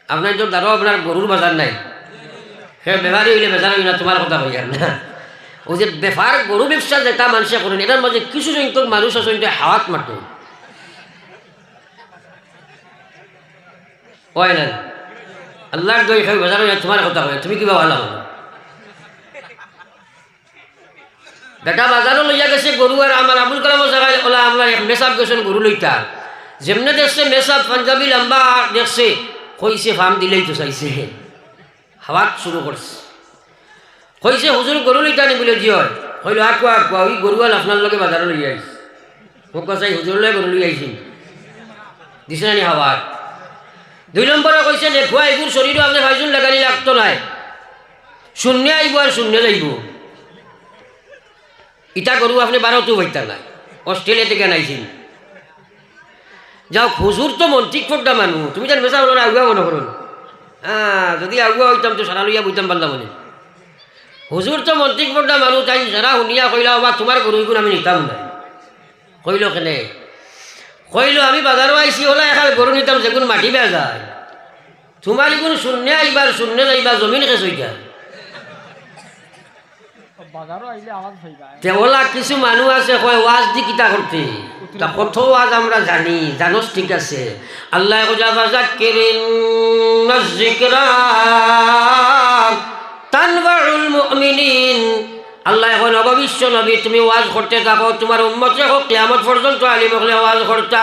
আপনার তো দাঁড়ো আপনার গরুর বাজার নাই, সে বেপারি হইলে বেচার হইল না, তোমার কথা কই আর না। ও যে বেপার গরু ব্যবসা যেটা মানুষে করেন, এটার মাঝে কিছু সংখ্যক মানুষ আছে হাওয়াত মারত হয় না। আল্লাহর দই খাই বেচার হইলে তোমার কথা কয়, তুমি কিবা ভালো বলো। বেটা বাজারও লইয়া গেছে গরু, আর আমার আবুল কালাম জায়গায় ওলা আমরা মেসাব গেছেন গরু লইতা, যেমনে দেখছে মেসাব পাঞ্জাবি লম্বা দেখছে, কইছে ফার্ম দিলেই তো চাইছে, হাওয়াত শুরু করছে। কইছে হুজুর গরু লইতা নি বলে জি হয়, কইল আকুয়া আকুয়া ওই গরুয়াল আপনার লগে বাজারে লইয়া আইস, মোক চাই হুজুর লগে গরু লই আইছি, দিছে না নি হাওয়াত। 2 নম্বরে কইছে দেখুয়া এগুর শরীরও আপনি ভাইজুন লাগানি লাগতো নাই, শূন্য আইব আর শূন্য যাইব। ইটা গরু আপনি 12 বইতা নাই, অস্ট্রেলিয়া থেকে নাইছেন। যাও হুজুর তো মন্ত্রিক ফোকটা মানুষ, তুমি যেন বেচা বলো না আগুয়া মনে করুন। যদি আগুয়া হইতাম তো সারা লইয়া বইতাম পারলাম মনে। হুজুর তো মন্ত্রিক ফোকটা মানুষ, তাই যারা শুনিয়া কইলা বা তোমার গরু এগুলো আমি নিতাম না। কইল কেনে, কইল আমি বাজারও আইসি হলে এখানে গরু নিতাম যেগুন মাটি বেয়া যায়, তোমার এগুন শূন্য আইবার শূন্য যাইবা, জমিন খেস হইতা। ওলা কিছু মানুষ আছে কয় ওয়াজ দি কিতা করতে, কত ওয়াজ আমরা জানি, জানোস ঠিক আছে। আল্লাহ তানবাউল মুমিনিন, আল্লাহ এখন অবশ্য নবী তুমি ওয়াজ করতে থাকো, তোমার উম্মতে হোক কিয়ামত পর্যন্ত আলিম হলে ওয়াজ করতা।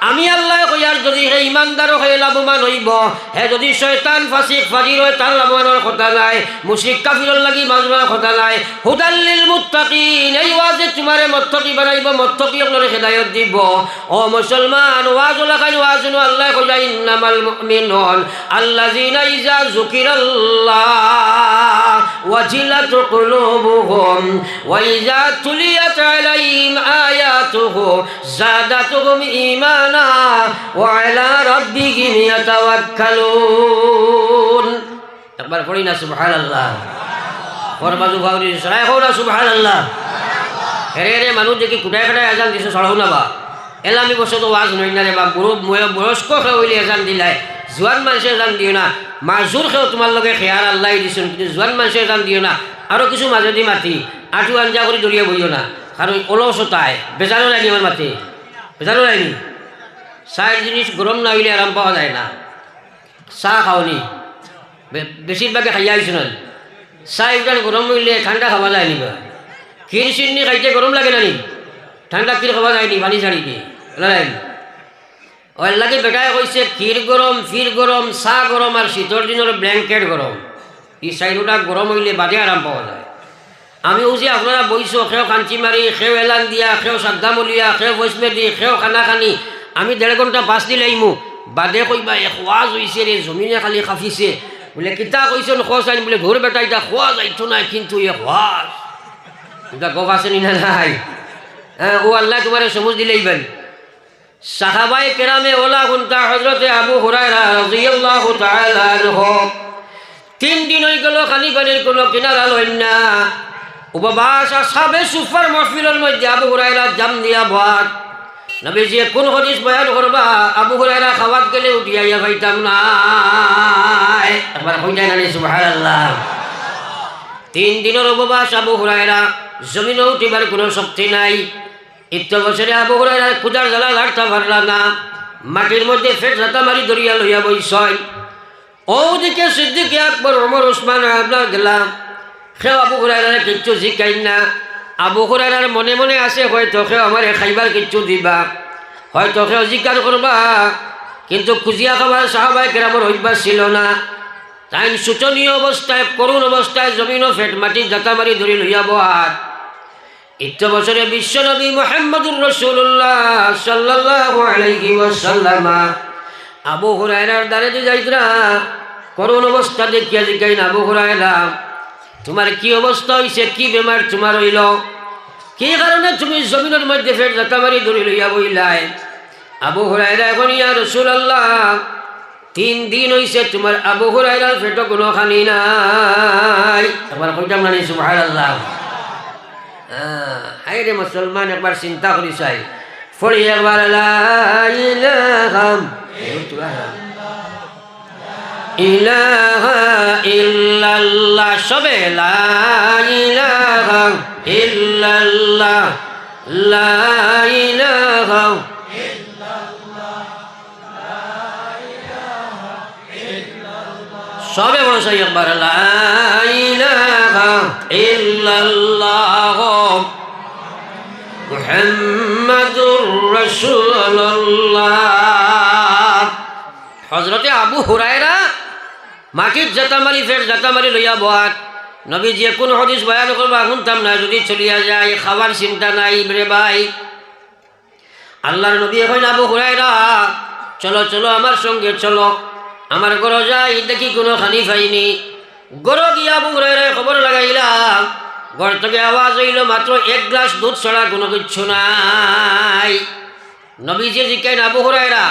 আমি আল্লাহ কইয়ার যদি হে ইমানদারও হে লাভবান হইব, হে যদি শয়তান ফাসিক ফাজির হয় তার লাভবানের কথা নাই, মুশরিক কাফিরের লাগি মাজবার কথা নাই। হুদাল্লিল মুত্তাকিন, এই ওয়াজে তোমারে মুত্তাকি বানাইব, মুত্তাকি আপনারে হেদায়েত দিব। ও মুসলমান, ওয়াজ লাগাই ওয়াজ নো আল্লাহ কইয়া ইন্নামাল মুমিনুন আল্লাযিনা ইযা যুকিরাল্লাহ ওয়াজিলাত কুলুবুহুম ওয়া ইযা তুলিয়াত আলাইহিম আয়াতুহু যাদাতুহুম ঈমানা ওয়া আলা রাব্বিহিম ইয়াতাওয়াক্কালুন। একবার পড়ি না সুবহানাল্লাহ, ফরমাজু ফাউরি সরাই হোনা সুবহানাল্লাহ। হেরে মানুষ দেখি কুটায় কুটায় আজান দিছে সরহ না বা এলামি বসে তো ওয়াজ নই না রে বা, বয়স্ক হইলে আজান দিলাই, জোয়ান মানুষে আজান দিও না। মাজুর খেয়েও তোমার লগে খেয়ার আল্লাহ দিছেন, কিন্তু জোয়ান মানুষে আজান দিও না। আরও কিছু মাজেদি মাতি আঠু আঞ্জা করে দরিয়া বইও না, কারণ অলসতায় বেজারও লাইনি, আমার মাতি বেজারও লাইনি। চায়ের জিনিস গরম না হইলে আরাম পাওয়া যায় না। চাহ খাওনি বেশিরভাগে খাইয়া আইছো না, চাহ ইটান গরম হইলে ঠান্ডা খাওয়া যায় নিবা। ক্ষীর চিনি খাইতে গরম লাগে না নি, ঠান্ডা ক্ষীর খাওয়া যায়নি পানি ছাড়ি দিয়ে ওর লাগে। বেটায় কইছে ক্ষীর গরম, ফির গরম, চাহ গরম, আর শীতর দিনের ব্ল্যাঙ্কেট গরম। এই চাইরোটা গরম হইলে বাদে আরাম পাওয়া যায়। আমি যে আপনারা বইছো, সেও কাঞ্চি মারি, সেও এলান দিয়া, সেও সাদ্দামলিয়া, সেও বৈষ্ণে দি, সেও খানা খানি, আমি 1.5 ঘণ্টা 5 দিন আইমু, বাদে কইবা এ খোয়াজ হইছে রে, জমিনে খালি খাফিছে বলে কিতা কইছেন খোঁজ আইন বলে, ঘর বেটা এটা খোয়া যাইতো নাই, কিন্তু এ খোয়াজ এটা গপ আছে নি না নাই। হ্যাঁ, ও আল্লাহ তোমার সমুজ দিলেই বেন। সাহাবায়ে কেরামে ওলা হুনতা হযরতে আবু হুরায়রা রাদিয়াল্লাহু তাআলা আনহু 3 দিন হয়ে গেল খালি পানির কোনো কিনারা লইন না, উপবাস। আসহাবে সুফার মাহফিলের মধ্যে আবু হুরায়রা জাম দিয়া ভাত, নবীজি কোন হাদিস বয়ান করবা, আবু হুরায়রা খাওয়াত গেলে উঠিয়া পাইতাম না। একবার হই যায় না সুবহানাল্লাহ। 3 দিনের উপবাস আবু হুরায়রা, জমিনে উঠিবার কোনো শক্তি নাই। ইত্য বছরে আবু হুরায়রা ক্ষুধার জ্বালা লাড়তা পারলা না, মাটির মধ্যে ফেট রাতা মারি দরিয়া লইয়া বইছয়। ওদিকে সিদ্দিক আকবর, ওমর, ওসমান আপনার গেলাম, সেও আবু হুরায়রার কিচ্ছু শিখাই না। আবু হুরায়রার মনে মনে আছে হয়তো সেও আমার খাইবার কিচ্ছু দিবা, হয়তো সেও জিজ্ঞাসা করবা, কিন্তু খুঁজিয়া খাবার সাহাবায়ে কেরামের অভ্যাস ছিল না। তাই শোচনীয় অবস্থায়, করুণ অবস্থায় জমিন ও ফেট মাটি জাতা মারি ধরি লইয়া বহাত। ইত্য বছরে বিশ্বনবী মুহাম্মদুর রাসূলুল্লাহ সাল্লাল্লাহু আলাইহি ওয়াসাল্লাম আবু হুরায়রার দ্বারে যে যাইতরা, করুণ অবস্থা দেখিয়া জিজ্ঞাই না, আবু হুরায়রা তোমার কি অবস্থা হইছে, কি বেমার তোমার হইল, কি কারণে তুমি জমিনের মধ্যে ফের জাতা মারি ধরি লইয়া বইলাই? আবু হুরায়রা এখন ইয়া রাসূলুল্লাহ 3 দিন হইছে তোমার আবু হুরায়রার পেটে কোনো খানি নাই। একবার কইতাম না সুবহানাল্লাহ। হায় রে মুসলমান, একবার চিন্তা করি চাই, ফড়ি একবার লা ইলাহা ইলাহা ইল্লাল্লাহ সবে লা ইলাহা ইল্লাল্লাহ লা ইলাহা সবে বড় সাই একবার লা ইলাহা ইল্লাল্লাহ মুহাম্মাদুর রাসূলুল্লাহ। হযরতে আবু হুরায়রা মাটির জাতামারি ফের জাতামারি লইয়া বহাত নবী যে কোন হাদিস বয়ান করবা শুনতাম না, যদি চলিয়া যায় খাবার চিন্তা নাই রে ভাই। আল্লাহর নবী এখন আবু হুরায়রা চলো চলো আমার সঙ্গে চলো, আমার ঘর যাই দেখি কোনো খানি পাইনি। ঘর গিয়া আবু হুরায়রা খবর লাগাইলাম, ঘর থেকে আওয়াজ হইল মাত্র এক গ্লাস দুধ ছাড়া কোনো কিচ্ছু নাই। নবী যে জিজ্ঞাসা আবু হুরায়রা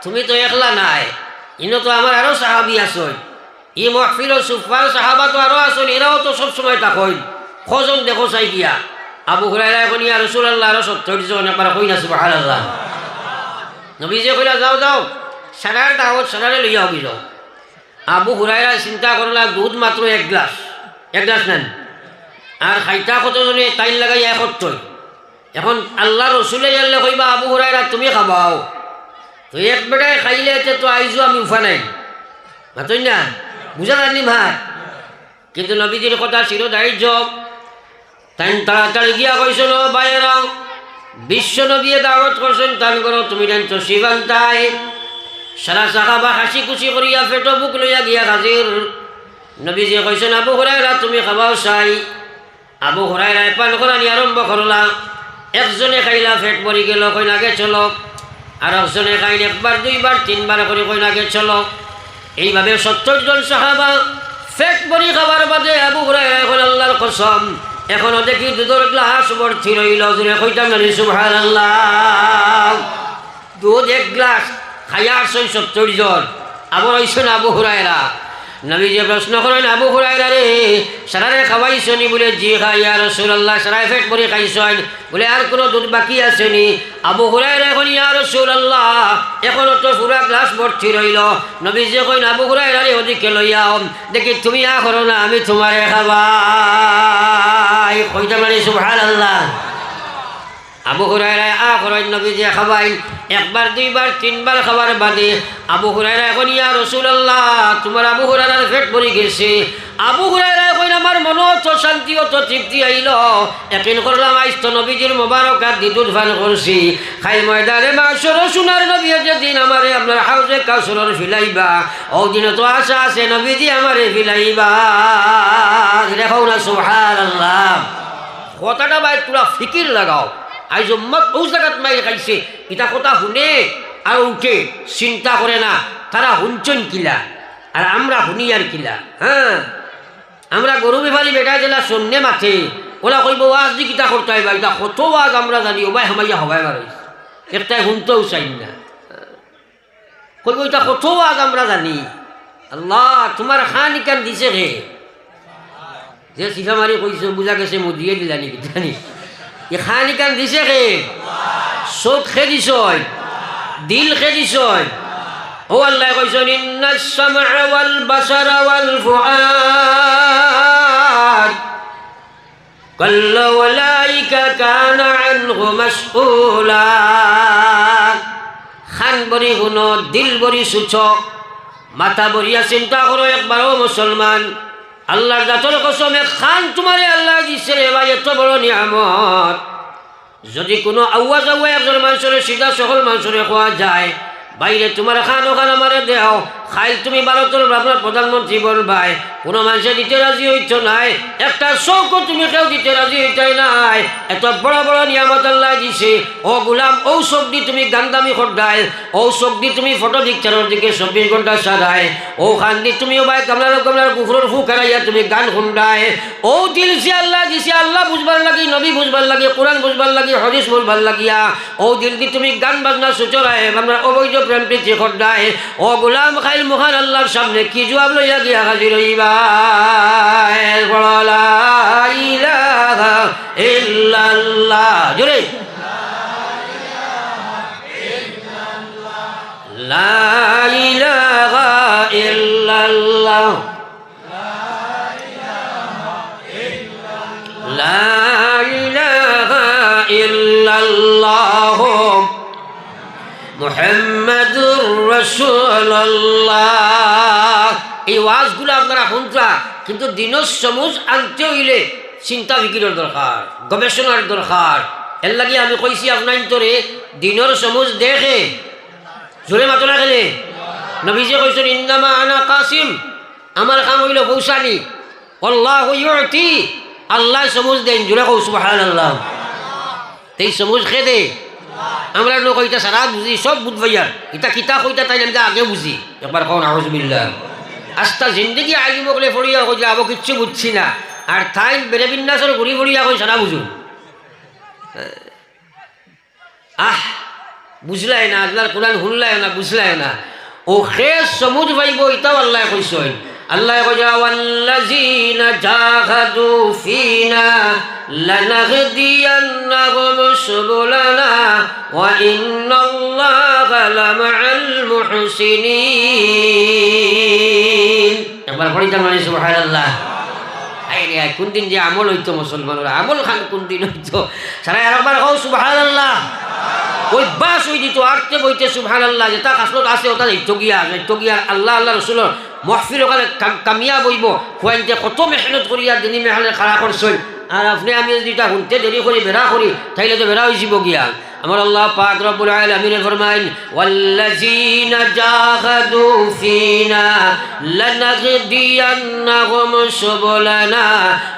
তুমি তো একলা নাই, ইনো তো আমার আরো সাহাবি আসই, ই মহফিল সুফার সাহাবা তো আরো আসল, এরাও তো সবসময় তাকই খোঁজন দেখো চাই গিয়া। আবু হুরায়রা এখন ইয়া রাসূলুল্লাহ আরো 70 জন একবার কই না সুবহানাল্লাহ। নবী যে কইলা যাও যাও সারার দাওয়াত সারারে লইয়া হইল। আবু হুরায়রা চিন্তা করলা দুধ মাত্র এক গ্লাস নেন আর খাইতা কতজনে টাইম লাগাই একত্রই। এখন আল্লাহ রসুলে জানলে কইবা আবু হুরায়রা তুমি খাবাও, তো এক বেটায় খাইলে তো আইজো আমি উফা নাই মাতই না, বুঝা জানি ভাত। কিন্তু নবীজির কথা ছিল দায়িত্ব, তাই তাড়াতাড়ি গিয়া কইছিল বাইরা বিশ্ব নবী দাওয়াত করছেন তান করো তুমি দেন তো শিবান্তাই। সারা সাহাবা হাসি খুশি করিয়া পেটো বুক লইয়া গিয়া হাজির। নবীজি কইছেন আবু হুরায়রা তুমি খাবাও চাই। আবু হুরায়রা পান করানি আরম্ভ করলা, একজনে খাইলা পেট ভরি গেল কই নাগে চলো, আর একজনে খাইন একবার দুইবার তিনবার করে কই নাগে চলো। এইভাবে 70 জন সাহাবা পেট ভরি খাবার বাদে আবু হুরায়রা এখন আল্লাহর কসম এখনো দেখি দুধের গ্লাস ভর্তি রইল, জুড়ে কইতাম জানি সুবহানাল্লাহ। দুধ এক গ্লাস খাইয়া আসছেন 70 জন, আবার হইছেন আবু হুরায়রা। নবী যে প্রশ্ন করেন আবু হুরায়রা রে সারারে খাওয়াইছনি? বলে জি খাই ইয়া রাসূলুল্লাহ, সারায় পেট ভরে খাইছেন। বলে আর কোনো দুধ বাকি আসেনি? আবু হুরায়রা এখন ইয়া রাসূলুল্লাহ এখনো তো পুরা গ্লাস ভর্তি রইল। নবী যে কইন আবু হুরায়রা রে ওদিকে লইয়াও, দেখি তুমি আ করো না আমি তোমারে খাওয়াই। কইতা মানে সুবহানাল্লাহ। আবু হুরায়রা আ করেন, নবী যে খাওয়াইন একবার দুইবার তিনবার খাবার বাদে আবু হুরায়রা এখন ইয়া রাসূলুল্লাহ তোমার আবু হুরায়রার পেট ভরে গেছে। আবু হুরায়রা কইন আমার মনে তো শান্তি তো তৃপ্তি আইল, একদিন করলাম আইস তো নবীজির মোবারক আর দুধ পান করছি। খাই ময়দানে মাসর সোনার নবী যেদিন আমারে আপনার হাউজে কাউসরের ফিলাইবা, ও দিনে তো আশা আছে নবীজি আমারে ফিলাইবা। দেখো না সুবহানাল্লাহ। কথাটা ভাই তোরা ফিকির লাগাও, আইজ উম্মত ও জায়গাত মাই খাইছে এটা কথা শুনে আর উঠে চিন্তা করে না তারা শুনছেন কিলা আর আমরা শুনি আর কিলা। হ্যাঁ আমরা গরু বেফারি বেটা জেলা সন্নে মাথে ওরা কইব ওয়াজ দি কিতা করতে হইবা, এটা কত ওয়াজ আমরা জানি ওবাই হামাইয়া হবাই মারে একটাই শুনতেও চাই না। কইব এটা কত ওয়াজ আমরা জানি। আল্লাহ তোমার খান ইকান দিছে রে, যে সিফা মারি কইছো বুঝা গেছে মুদিয়ে দিলানি কি জানি এ খান ইকান দিছে কে? চোখ খে দিছ, দিল খে দিছ। ও আল্লাহ কইছেন ইন্নাস সামআ ওয়াল বাসারা ওয়াল ফুআদ কাল্লা ওয়ালাইকা কানা আনহু মাসউলা। খান বরি শুনো, দিল বরি সুচ, মাথা বরিয়া চিন্তা করো একবারও মুসলমান। আল্লাহর জাতর কসমে খান তোমারে আল্লাহ দিছে রে ভাই, এত বড় নিয়ামত। যদি কোনো আওয়াজ একজন মানুষের সিধা সকল মানুষের খোয়া যায়, বাইরে তোমার খান ওখান আমারে দেও খাইল তুমি ভারতের আপনার প্রধানমন্ত্রী বলবাই, কোনো মানুষে দিতে রাজি হইত নাই, একটা চৌকো তুমি কেউ দিতে রাজি হইতাই নাই। এত বড় বড় নিয়ামত আল্লাহ দিছে। ও গোলাম ও চোখ দি তুমি গান্দামি খড্ডায়, ও চোখ দি তুমি ফটো পিকচারের দিকে 24 ঘন্টা সারায়, ও খান দি তুমি ভাই কামলার কুকুরের ফু খেলাইয়া তুমি গান খুন্ডায়। ও দিল সে আল্লাহ দিছে, আল্লাহ বুঝবার লাগি, নবী বুঝবার লাগি, কোরআন বুঝবার লাগি, হদিস বুঝবার লাগিয়া। ও দিল দি তুমি গান বাজনা সুচরায় আমরা অবৈধ প্রেম প্রীতি খড্ডায়। ও গোলাম খাইল মহান আল্লাহর সামনে কি জবাব লইয়া গিয়া হাজির হইবা? লা ইলাহা ইল্লাল্লাহ, জোরে লা ইলাহা ইল্লাল্লাহ। ইল্লাল্লাহ লা ইলাহা ইল্লাল্লাহ মুহাম্মাদুর রাসূলুল্লাহ। এই ওয়াজগুলো আপনারা শুনতা, কিন্তু দিনের সমুজ আনতে হইলে চিন্তা ফিকিরের দরকার, গবেষণার দরকার। এর লাগে আমি কইছি আপনার তোরে দিনের সমুজ দেখে জোরে মাতো না খেলে। নবীজি কইছেন ইন্নামা আনা কাসিম, আমার কাম হইল পৌঁছানি। আল্লাহু ইউতি, আল্লাহ সমুজ দেন। জোরে কও সুবহানাল্লাহ। এই সমুজ খেদে আমরা লোক এটা সারা বুঝি, সব বুঝবাইয়ার এটা কিতা কইতা তাই আমি আগে বুঝি। একবার কও নাউজুবিল্লাহ। আস্তা জিন্দগি আলিম বলে ফড়িয়া কই যাবো, কিচ্ছু বুঝছি না। আর তাই বেড়ে বিন্যাসের ঘুরি ফড়িয়া কই সারা বুঝুন। বুঝলাই না, আল্লাহর কোরআন শুনলাই না, বুঝলাই না। ও খেস সমুজ ভাইব এটাও আল্লাহ কইছেন। আল্লাহ কইয়া ওয়াল্লাযিনা জাহাদু ফিনা লানাহদিয়ান্নাহুম সুবুলানা ওয়া ইন্নাল্লাহা লামাআল মুহসিনিন। একবার পড়িতে মানে সুবহানাল্লাহ। আইরে কোন দিন যে আমল হইতো মুসলমানরা, আমল খান কোন দিন হইতো সারা। একবার কও সুবহানাল্লাহ। ওই বাস হয়ে দিত আটকে বইতে সুবহানাল্লাহ। যেটা কাসলত আছে ওটা যাইতো গিয়া আল্লাহ আল্লাহ রসুলের মহফিল ওখানে কামিয়া বইব। খুয়াইতে কত মেহনত করিয়া দিনী মেহলে খাড়া করছেন। আর আপনি আমি যদি এটা শুনতে দেরি করি বেড়া করি তাইলে তো বেড়া হয়ে যাব গিয়া। আমার আল্লাহ পাক রব্বুল আলামিন ফরমাইন ওয়াল্লাযিনা জাহাদু ফিনা লানাহদিয়ান্নাহুম সুবুলানা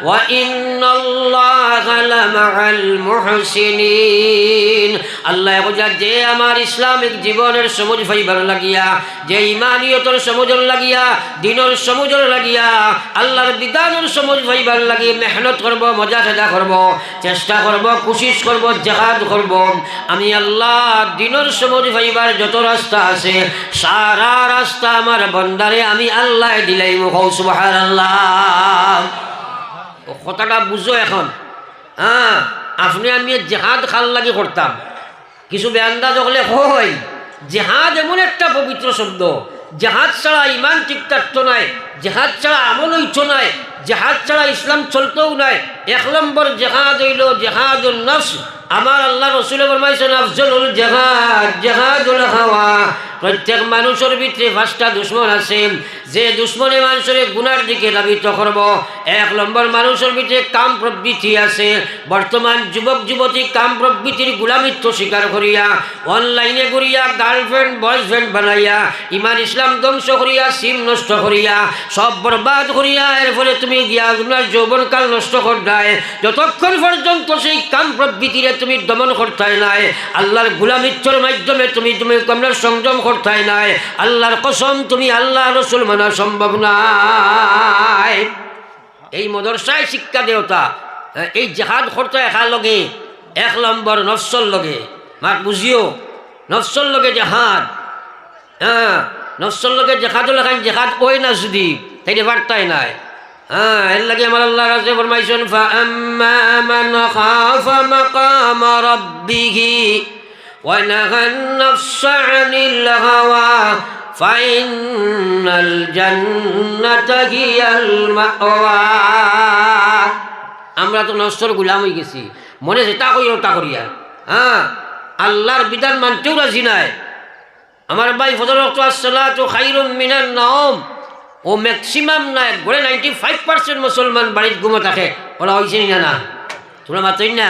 ওয়া ইন্নাল্লাহা লামাআল মুহসিনিন। আল্লাহ কইয়া যে আমার ইসলামিক জীবনের সমুজ পাইবার লাগিয়া, যে ইমানিয়তের সমুজের লাগিয়া, দিনের সমুজের লাগিয়া, আল্লাহর বিধানের সমুজ পাইবার লাগি মেহনত করব, মজা সাজা করব, চেষ্টা করব, কোশিশ করব, জিহাদ করব। আমি আল্লাহ দিনের সমুজ পাইবার যত রাস্তা আছে সারা রাস্তা আমার বন্দারে আমি আল্লাহ দিলাই মুখ সুবহানাল্লাহ। ও কথাটা বুঝো এখন। আপনি আমি জেহাদ খাল লাগি করতাম, কিছু বেআন্দাজ হলে হয়। জেহাদ এমন একটা পবিত্র শব্দ, জেহাদ ছাড়া ইমান ঠিক থাকতো নাই, জেহাদ ছাড়া আমল হইতো নাই, জেহাদ ছাড়া ইসলাম চলতেও নাই। 1 নম্বর জেহাদ হইল জেহাদুন নফস। আমার আল্লাহ রসুল ফরমাইছেন আফজলুল জেহাদ জেহাদুল হাওয়া। প্রত্যেক মানুষের ভিতরে 5টা দুশ্মন আছে, যে দুশ্মনে মানুষের গুনার দিকে ধাবিত করব। 1 নম্বর মানুষের ভিতরে কাম প্রবৃত্তি আছে। বর্তমান যুবক যুবতী কাম প্রবৃত্তির গুলামিত্ব স্বীকার করিয়া অনলাইনে করিয়া গার্লফ্রেন্ড বয়ফ্রেন্ড বানাইয়া ইমান ইসলাম ধ্বংস করিয়া সিম নষ্ট করিয়া সব বরবাদ করিয়া এর ফলে তুমি গিয়া তোমার যৌবনকাল নষ্ট করতে। যতক্ষণ পর্যন্ত সেই কাম প্রবৃত্তিরে তুমি দমন করতে নাই, আল্লাহর গুলামিত্বর মাধ্যমে তুমি আপনার সংযম করতে নাই, আল্লাহর কসম তুমি আল্লাহ রসুল মানা সম্ভব নাই। এই মদরসায় শিক্ষা দেওতা এই জেহাদ করতে একার লগে 1 নম্বর নফসর লগে মাত বুঝিও, নফসর লগে জেহাদ। নফসর লগে জেহাদও লেখান জেহাদ ওই না যদি তাইলে বার্তাই নাই। এর লাগে আমার আল্লাহ রাজে ফরমাইছেন ফাআম্মা মান খাফা মাকাম রাব্বিহি ওয়া নাহান নাফসা আনিল হাওয়া ফাইনাল জান্নাতা হিয়াল মাওয়া। আমরা তো নফসের গোলাম হয়ে গেছি, মনে যেটা করি ওটা করিয়া। আল্লাহর বিধান মানতেও রাজি নাই। আমার ভাই ফজর ওয়াক্ত আসসালাতু খায়রুম মিনান নাওম। ও ম্যাক্সিমাম নাই গড়ে 95% মুসলমান বাড়ির ঘুমো থাকে। ওরা হয়েছে না না তোমরা মাতই না।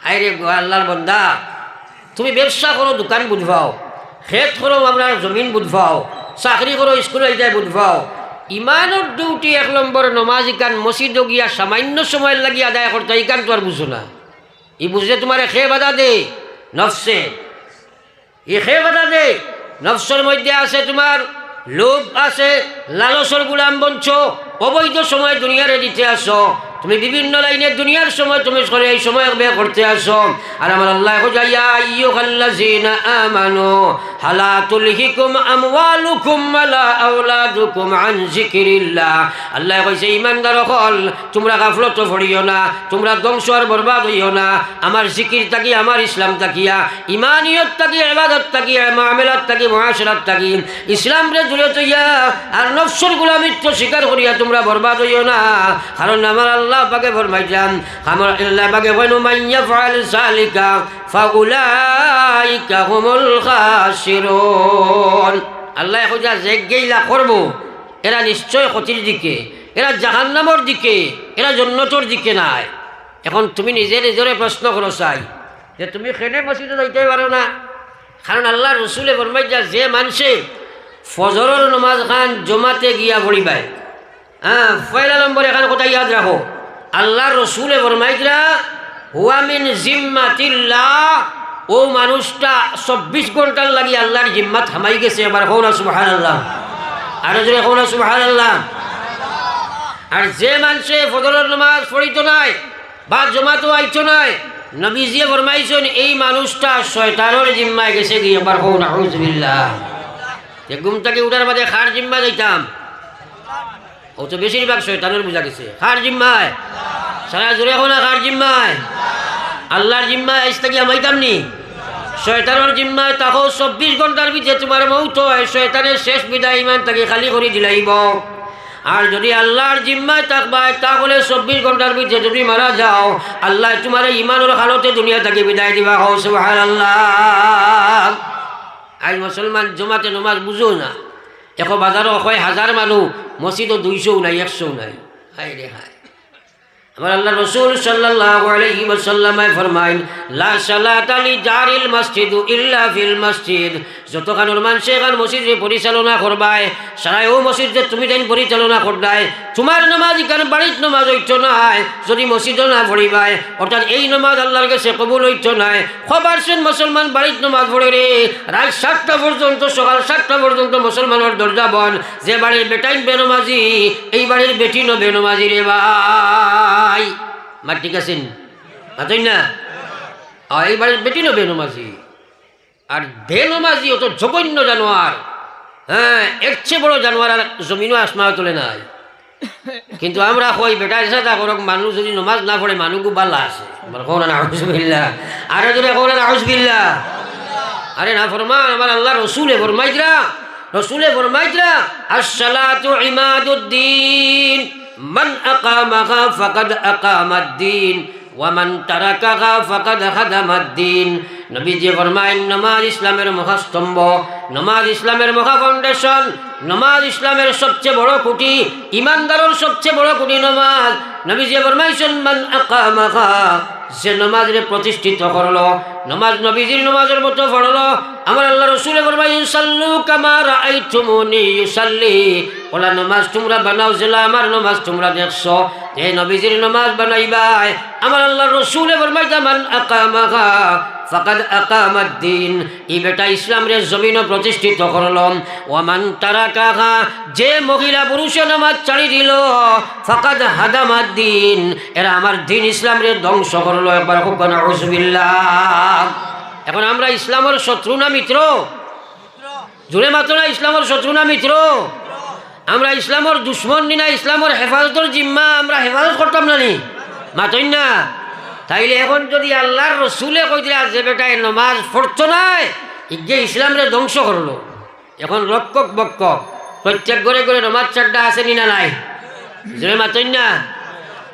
আরে আল্লাহর বন্দা, তুমি ব্যবসা করো, দোকান বুঝবাও, খেত করো, আপনার জমিন বুঝবাও, চাকরি করো, স্কুলে যাই বুঝবাও। ইমানের ডিউটি 1 নম্বর নমাজ ইকান মসজিদ গিয়া সামান্য সময় লাগি আদায় করতে, ইকান তো আর বুঝো না। ই বুঝলে তোমার খে বাধা দে নফসে, ই খে বাধা দে। নফসের মধ্যে আছে তোমার লোভ আছে, লালসর গুলাম বঞ্চ, অবৈধ সময় দুনিয়ারে দিতে আসো। তুমি বিভিন্ন লাইনে দুনিয়ার সময় তুমি সরে এই সময় ব্যয় করতে আসো। আর আমার আল্লাহ ইয়া আইয়ুহাল্লাযীনা আমানু হালা তুলহিকুম আমওয়ালুকুম ওয়ালা আওলাদুকুম আন যিকরিল্লাহ। আল্লাহ কইছে ঈমানদার হল তোমরা গাফলত পড়িও না, তোমরা ধ্বংস আর বরবাদ হইও না আমার জিকির থাকি, আমার ইসলাম থাকিয়া, ইমানিয়ত থাকি, ইবাদত থাকি, মুআমালাত থাকি, মুআশারাত থাকি, ইসলাম রে জুড়ে তৈয়া আর নফসের গোলামিত্ব স্বীকার করিয়া তোমরা বরবাদ হইও না। কারণ আমার আল্লাহ পাকে ফরমাইলাম, আমার আল্লাহ পাকে বলেন মান ইয়াফআল যালিকা ফাউলাইকা হুমুল খাসিরুন। আল্লাহ কইয়া যে গেইলা করব এরা নিশ্চয় ক্ষতির দিকে, এরা জাহান্নামের দিকে, এরা জান্নাতের দিকে নাই। এখন তুমি নিজে নিজরে প্রশ্ন করো চাই যে তুমি কেনে মসজিদে যাইতে পারো না? কারণ আল্লাহ রসুলে ফরমাইয়া যে মানুষে ফজরের নমাজ খান জমাতে গিয়া পড়িবাই, পয়লা নম্বর এখানে কথা ইয়াদ রাখো, আল্লাহ রসুলে ফরমাইয়া হুয়া মিন জিম্মাতিল্লাহ, ও মানুষটা 24 ঘন্টার লাগি আল্লাহর জিম্মাত হামাই গেছে। এবার হো না সুবহানাল্লাহ, আরো জোরে হো না সুবহানাল্লাহ। আর যে মানুষে ফজরের নামাজ পড়িত নাই বা জমাতো আইতো নাই, নবীজি ফরমাইছেন এই মানুষটা শয়তানের জিম্মায় গেছে গিয়ে। এবার হো না আউযুবিল্লাহ। যে ঘুম থেকে উঠার বাদে খার জিম্মা যাইতাম, ও তো বেশিরভাগ শয়তানের বুঝা গেছে। খার জিম্মায় সারা জোরে হো না, খার জিম্মায় আল্লাহর জিম্মায় আইস থাকি আমাইতাম নি, শয়তানের জিম্মায় তাকো 24 ঘন্টার ভিতরে তোমার মৌত হয়, শয়তানের শেষ বিদায় ইমান তাকে খালি করে দিলাইব। আর যদি আল্লাহর জিম্মায় থাকবায় তাহলে 24 ঘন্টার ভিতরে যদি মারা যাও আল্লাহ তোমার ইমানের হালতে দুনিয়া থেকে বিদায় দিবা। হো সুবহানাল্লাহ। আজ মুসলমান জমাতে নমাজ বুঝো না, এখন বাজারও হয় 1000 মানুষ, মসজিদও 200 নাই, 100 নাই। হায় রে হায়। আমার আল্লাহ রসুল সাল্লাল্লাহু আলাইহি ওয়াসাল্লাম ফরমাইন লা সালাতা লি জারিল মসজিদ ইল্লা ফিল মসজিদ। যতখানোর মানুষে এখান মসজিদে পরিচালনা করবায় সারাই ও মসজিদে তুমি যেন পরিচালনা করবাই, তোমার নামাজ এখানে বাড়ির নামাজ হইতো নাই যদি মসজিদও না পড়িবাই, অর্থাৎ এই নামাজ আল্লাহর কাছে কবুল হইতো নাই। খবর শুন মুসলমান বাড়ির নামাজ পড়ে রে, রাত 7টা পর্যন্ত, সকাল 7টা পর্যন্ত মুসলমানের দরজা বন। যে বাড়ির বেটাইন বেনমাজি, এই বাড়ির বেটিনও বেনমাজি রে ভাই। মা ঠিক আছেন মাতই না, এই বাড়ির বেটিনও বেনমাজি। আর বেনমাজি ও তো জঘন্য জানোয়ার, হ্যাঁ এর চেয়ে বড় জানোয়ার আর জমিনও আসমাও তোলে নাই। কিন্তু আমরা কই বেটা এসে তা করক, মানুষ যদি নমাজ না পড়ে মানুষও বাল্লা আছে। আউযুবিল্লাহ, আরে যদি কোন আউযুবিল্লাহ। আরে না ফরমান আমার আল্লাহ রসুলে ফরমাইজরা, রসুলে ফরমাইজরা আসসালাতু ইমাদুদ্দিন মান আকামাহা ফাকাদ আকামাদ্দিন ওয়া মান তারাকাহা ফাকাদ হাদামাদ্দিন। নবীজি ফরমায়েন নামাজ ইসলামের মহাস্তম্ভ, নামাজ ইসলামের মহা ফাউন্ডেশন, নামাজ ইসলামের সবচেয়ে বড় খুঁটি, ইমানদারের সবচেয়ে বড় খুঁটি নামাজ। নবীজি ফরমাইছেন মান আকামাহা, যে নামাজরে প্রতিষ্ঠিত করলো, নামাজ নবীজির নামাজের মতো পড়লো। আমার আল্লাহ রসুলে ফরমাইছেন সাল্লু কামা রাআইতুমুনি ইউসাল্লি, ওলা নামাজ তোমরা বানাও যেলা আমার নামাজ তোমরা দেখছো। এই নবীজির নামাজ বানাইবাই। আমার আল্লাহ রসুলে ফরমাইছেন মান আকামাহা ফাকাদ আকামাদ্দিন, এই বেটা ইসলাম রে জমিনও প্রতিষ্ঠিত করলাম। ওয়ামান তারাকাহা, যে মহিলা পুরুষে নামাজ ছাড়ি দিল, ফাকাদ হাদামাদ্দিন, এরা আমার দিন ইসলাম রে ধ্বংস করলো। একবার খুব নাউযুবিল্লাহ। এখন আমরা ইসলামের শত্রু না মিত্র? জোরে মাত্র না, ইসলামের শত্রু না মিত্র? আমরা ইসলামের দুশ্মন নি না, ইসলামের হেফাজতের জিম্মা আমরা হেফাজত করতাম না নি? মাতই না। তাইলে এখন যদি আল্লাহর রসুলে কই দিলা যে বেটায় নমাজ পড়তো নাই, ইগে ইসলামরে ধ্বংস করলো। এখন রক্ষক বক্ষক প্রত্যেক ঘরে ঘরে নমাজ চাড্ডা আছে নি না নাই? যে মাতই না।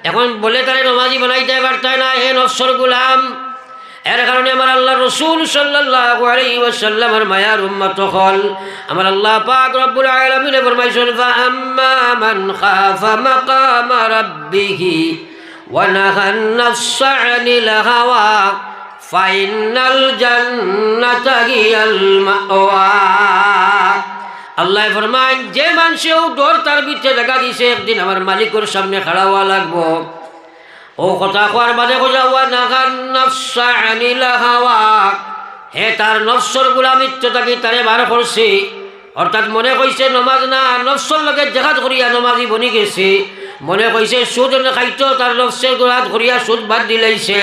এখন বলে তারে নমাজি বানাইতে পারতায় না, হে নফসর গুলাম। এর কারণে আমার আল্লাহ রসুল সাল্লাল্লাহু আলাইহি ওয়াসাল্লামের মায়ার উম্মত হল আমার আল্লাহ পাক রব্বুল আলামিন ফরমাইছেন ফাআম্মা মান খাফা মাকামা রাব্বিহি ونهى النفس عن الهوى فإن الجنة هي المأوى। আল্লাহ ফরমায় যে মানুষেও ডর তার ভিতরে জায়গা দিছে একদিন আমার মালিকের সামনে খাড়া হওয়া লাগবো, ও কথা কোয়ার বাদে কোজা ওয়ানাহান নাফসা আনিল হাওয়া, হে তার নফসর গোলামিত্ব তাকে তারে বার করছে। অর্থাৎ মনে কইছে নমাজ না, নফসর লগে জেহাদ করিয়া নমাজি বনি গেছে। মনে কইছে সুদ খাইতো তার নফসের গোলাত করিয়া সুদ বাদ দিলাইছে,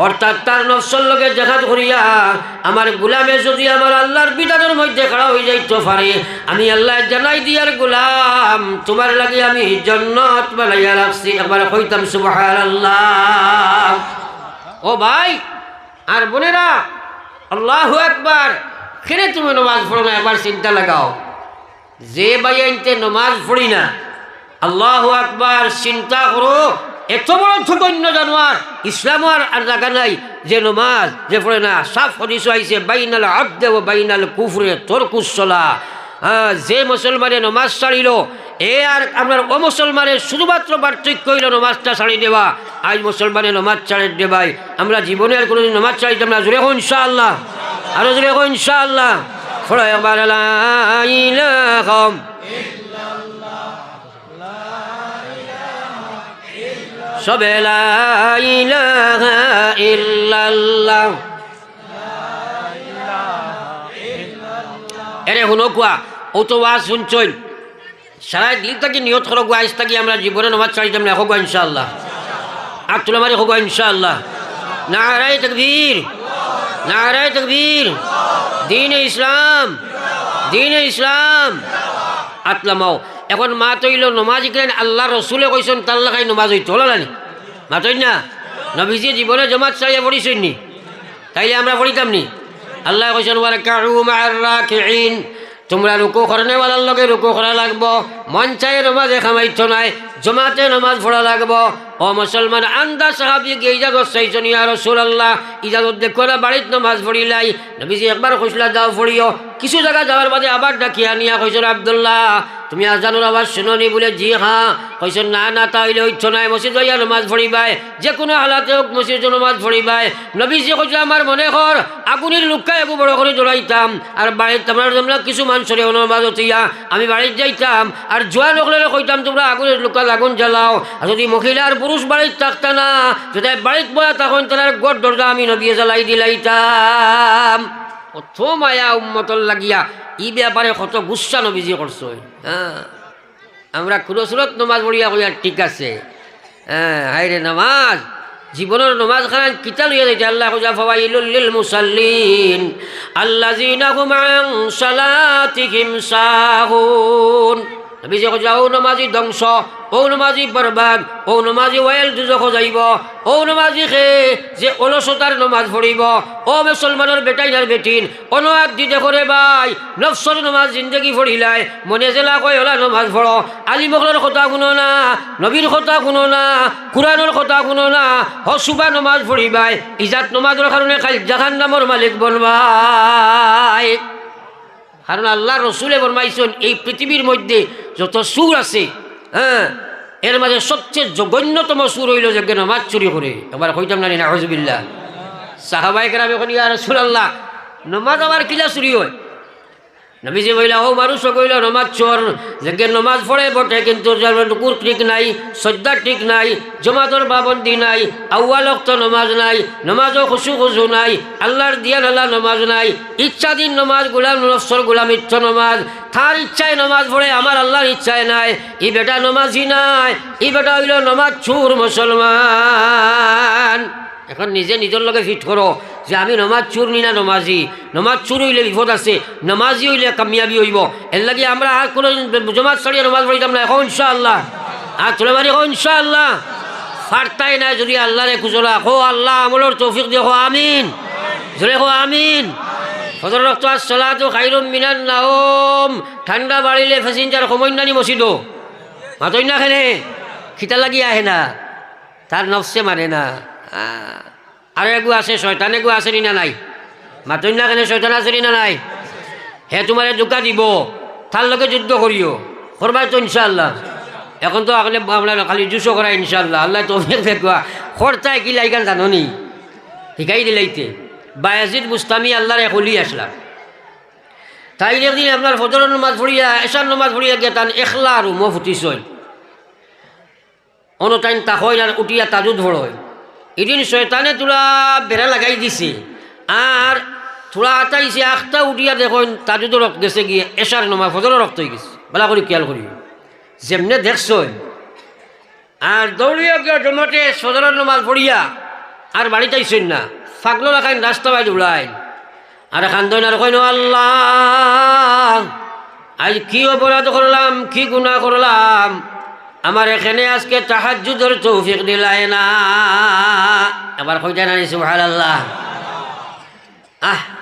অর্থাৎ তার নফসের লগে জাহাদ করিয়া আমার গোলামে যদি আমার আল্লাহর বিধানের মধ্যে খাড়া হয়ে যাইতে পারে, আমি আল্লাহ জানাই দিয়ার গোলাম তোমার লাগে আমি জান্নাত বানাইয়া রাখছি। একবার কইতাম সুবহানাল্লাহ। ও ভাই আর বোনেরা, আল্লাহু আকবার। কেনে তুমি নমাজ পড়ো না? একবার চিন্তা লাগাও। যে ভাই আনতে নমাজ পড়ি না, আল্লাহু আকবার, চিন্তা করো এত বড় জঘন্য জানোয়ার ইসলামের আর জায়গা নাই যে নমাজ যে পড়ে না। সাফ হাদিস আইছে বাইনাল আবদে ও বাইনাল কুফরে তরকুস সালাহ। যে মুসলমানে নমাজ ছাড়িল এ আর আপনার অমুসলমানের শুধুমাত্র পার্থক্য হইল নমাজটা ছাড়ি দেওয়া। আজ মুসলমানে নমাজ ছাড়ি দেবাই, আমরা জীবনে আর কোনোদিন নমাজ ছাড়িতাম না। জোরে হোক ইনশাআল্লাহ, আরো জোরে হোক ইনশাআল্লাহ। পড়ো একবার লা ইলাহা সবে লা ইলাহা ইল্লাল্লাহ। এরে শুনো কোয়া ও তো ওয়াজ শুনছই, সারা দিল থাকি নিয়ত করো আজ থাকি আমরা জীবনে নমাজ ছাড়িতাম না। হোক ইনশাআল্লাহ, আর তুলে মারি হোক ইনশাআল্লাহ। নারায়ে তাকবীর, নারায়ে তাকবীর। দ্বীনে ইসলাম, দ্বীনে ইসলাম। আতলামাও এখন মা তৈল নমাজ ইকলেন আল্লাহ রসুলে কইসন তার লাগাই নমাজ হইতো হলানি মা তৈল না। নবীজি জীবনে জমাত ছাড়িয়া পড়িছেন নি, তাইলে আমরা পড়িতাম নি? আল্লাহ কইসন ওয়ারকাউ মা'আর রাকিঈন, তোমরা রুকু করনেওয়ালার লগে রুকু করা লাগবো। মন চাই নমাজে খামাইতো নাই, জমাতে নমাজ পড়া লাগবো। ও মুসলমান আন্দা সাহাবিকে ইজাজত চাইছেন, ইয়া রাসূলুল্লাহ ইজাজত দেখো না বাড়িত নমাজ পড়িলাই। নবীজি একবার কইসলা যাও পড়িও, কিছু জায়গা যাওয়ার বাদে আবার ডাকিয়া নিয়া কইছেন আব্দুল্লাহ তুমি আজানুর আওয়াজ শুনোনি? বলে জি হ্যাঁ। কইছেন না না তাইলে হইতো নাই, মসজিদ যাইয়া নমাজ পড়িবাই, যে কোনো হালাতে হোক মসজিদে নমাজ পড়িবাই। নবীজি কইছিল আমার মনে কর আগুনের লুক্কা একু বড় করে জ্বলাইতাম, আর বাড়িতে আমরা কিছু মানুষের নমাজ হতিয়া আমি বাড়িতে যাইতাম আর জোয়ান হলে কইতাম তোমরা আগুনের লুক্কা আগুন জ্বালাও। আর যদি মহিলা আর পুরুষ বাড়িতে থাকতা না, যদি বাড়িতে বয়া তখন তার গড় দরজা আমি নবী জ্বালাই দিলাইতাম। কত মায়া উম্মতর লাগিয়া ই ব্যাপারে কত গুচ্ছা নবীজি করছো। হ্যাঁ আমরা খুরসুরত নমাজ পড়িয়া কইয়া ঠিক আছে। হ্যাঁ হাইরে নামাজ জীবনের নমাজ খান কিতা লইয়া যাইতে আল্লাহ কইয়া ফাওয়াইলুল লিল মুসাল্লিন আল্লাযিনা হুম আন সালাতিহিম সাহুন। নবীজি কইয়া ও নমাজি ধ্বংস, ও নমাজি বরবাদ, ও নমাজি ওয়াইল দুজখ যাইব, ও নমাজি খে যে অলসতার নমাজ পড়িব। ও মুসলমানের বেটাইনার বেটিন অনুয়াদ দিতে করে ভাই নফসর নমাজ জিন্দগি পড়িলাই মনে জেলা কয় ওলা নমাজ পড়ো। আলী মখলের কথা শুনো না, নবীর কথা শুনো না, কুরআনের কথা শুনো না, হসুবা নমাজ পড়িবাই। ইজাত নমাজের কারণে খালি জাহান্নামের মালিক বনবাই। কারণ আল্লাহ রসুলে ফরমাইছেন এই পৃথিবীর মধ্যে যত সুর আছে, হ্যাঁ এর মাঝে সবচেয়ে জঘন্যতম সুর হইল যে নমাজ চুরি করে। এবার কইতাম না নাউযুবিল্লাহ। সাহাবায়ে কেরাম এখন ইয়া রাসূলুল্লাহ নমাজ আবার কিলা চুরি হয়? নবীজি বইলা ও মানুষ কইল নমাজ চোর, যে নমাজ পড়ে বটে কিন্তু রুকুর ঠিক নাই, সজ্জা ঠিক নাই, জমাতর পাবন্দি নাই, আউয়াল ওয়াক্ত নমাজ নাই, নমাজও খুশু নাই, আল্লাহর দিয়ান আল্লাহ নমাজ নাই, ইচ্ছাধীন নমাজ, গোলাম নফসর গোলাম ইচ্ছা নমাজ, তার ইচ্ছায় নমাজ পড়ে আমার আল্লাহর ইচ্ছায় নাই। ই বেটা নমাজি নাই, ই বেটা হইল নমাজ চোর মুসলমান। এখন নিজে নিজের লগে ফিট করো যে আমি নমাজ চুর নি না নমাজি। নমাজ চুর হইলে বিপদ আছে, নমাজি হইলে কামিয়াবি হইব। এর লাগে আমরা আর কোনো জমাত ছাড়িয়ে নমাজ পড়িতাম না। এখন ইনশাআল্লাহ আর তোলে মারি এখন ইনশাআল্লাহ ফারতাই না যদি আল্লাহ রে খুঁজলা হো আল্লাহ আমলের তৌফিক দেখো আমিন, জোরে হো আমিন। ফজর রক্ত সালাতু খাইরুম মিনান নাওম। ঠান্ডা বাড়িলে প্যাসেঞ্জার সময় নানি মসজিদও মাতই না খেলে খিতা লাগি আহে না, তার নফসে মানে না। আর এগু আছে শয়তান, এগু আছে না নাই? মাতই না কেন শয়তান আছে না নাই? হে তোমারে জোকা দিব, তার লগে যুদ্ধ করিও করবাই তো ইনশাআল্লাহ। এখন তো আগলে আপনার খালি জুসো করা ইনশাআল্লাহ। আল্লাহ তো দেখবা খরচায় কি লাইগান জানো নি শিকাই দিলাইতে। বায়াজিদ বুস্তামি আল্লাহর এক হলি আসলাম, তাই একদিন আপনার ফজরের নমাজ পড়িয়া এশার নমাজ পড়িয়া গিয়ে তান এখলা আর মো ফুটিছই অনটাইন তা হয় আর উঠিয়া তাজুদ ভরয়। এদিন শয়তানে তোলা বেড়া লাগাই দিছে আর থোড়া আটাইছে আখটা উঠিয়া দেখুন তাজুদও রক্ত গেছে গিয়ে এশার নমাজ ফজরের রক্ত হয়ে গেছে। বেলা করি খেয়াল করি যেমনে দেখছই আর দৌড়িয়া গিয়া জমাতে সদরের নামাজ পড়িয়া আর বাড়িতে আইসেন না, ফাগলো রাখাইন রাস্তা বাই দৌড়াইন আর খান্দন আর কইন আল্লাহ আজ কি অপরাধ করলাম, কি গুনাহ করলাম, আমার এখানে আজকে তাহাজ্জুদের তৌফিক দিলাই না। এবার কইতে না সুবহানাল্লাহ।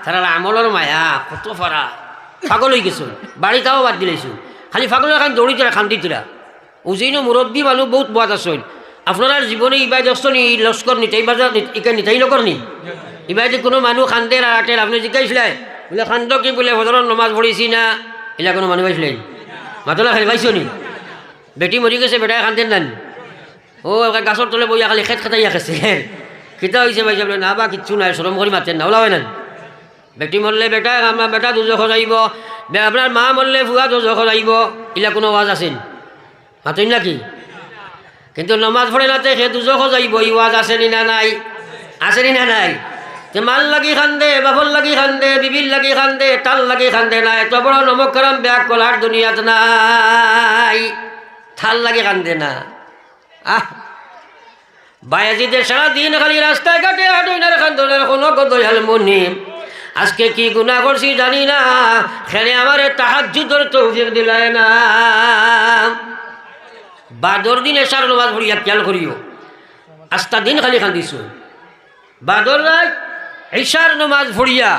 তারা আমলের মায়া কত ফারা, পাগল হয়ে গেছো, বাড়িটাও বাদ দিলাইছো, খালি পাগল এখন দৌড়ি তোরা খান্দি তোরা উজিনো মুরব্বী মানুষ বহুত বাদ আসেন। আপনারা জীবনে ইবাই দশ নি লস্কর নিতাই বাজার ইকা নিতাই নকর নি ইবাই যে কোনো মানুষ খান্দে আটের আপনি জিজ্ঞাসলে বলে খান্দ কি বলে হজরত নমাজ পড়েছি না, এলা কোনো মানুষ পাইছিলেন মাতলা খালি পাইছো নি? বেটি মরি গেছে বেটায় খান্দেন নান, ও গাছর তলে বইয়া খালি খেত খেতাইয়া খেছে কিতা হয়েছে পাইছে বলে না বা কিচ্ছু নাই, সরম করে মাতেন না, ওলা হয় না। বেটি মরলে বেটা আমার বেটা দুজখ যাইব, আপনার মা মরলে ফুয়া দুজখ যাইব, এলা কোনো ওয়াজ আছেন মাতেন নাকি? কিন্তু নমাজ পড়ে নাতে সে দুজখ যাইব, ই ওয়াজ আসেনি না নাই? আসেনি না নাই? যে মাল লাগি খান্দে, বাবর লাগি খান্দে, বিবির লাগি খান্দে, তাল লাগি খান্দে না, এত বড় নমকরম ব্যাগ কলার দুনিয়াত নাই, থাল লাগি খান্দে না। বায়াজিদের সারাদিন খালি রাস্তায় ঘাটে হাঁটুইনার খান্দনের কোনো গদয়াল মনি, আজকে কি গুনাহ করছি জানি না, খেলে আমারে তাহাজ্জুদের তৌফিক দিলায় না। বাদর দিন এশার নামাজ পড়িয়া খেয়াল করিও, আস্তা দিন খালি কান্দিছো। বাদর রাত এশার নামাজ পড়িয়া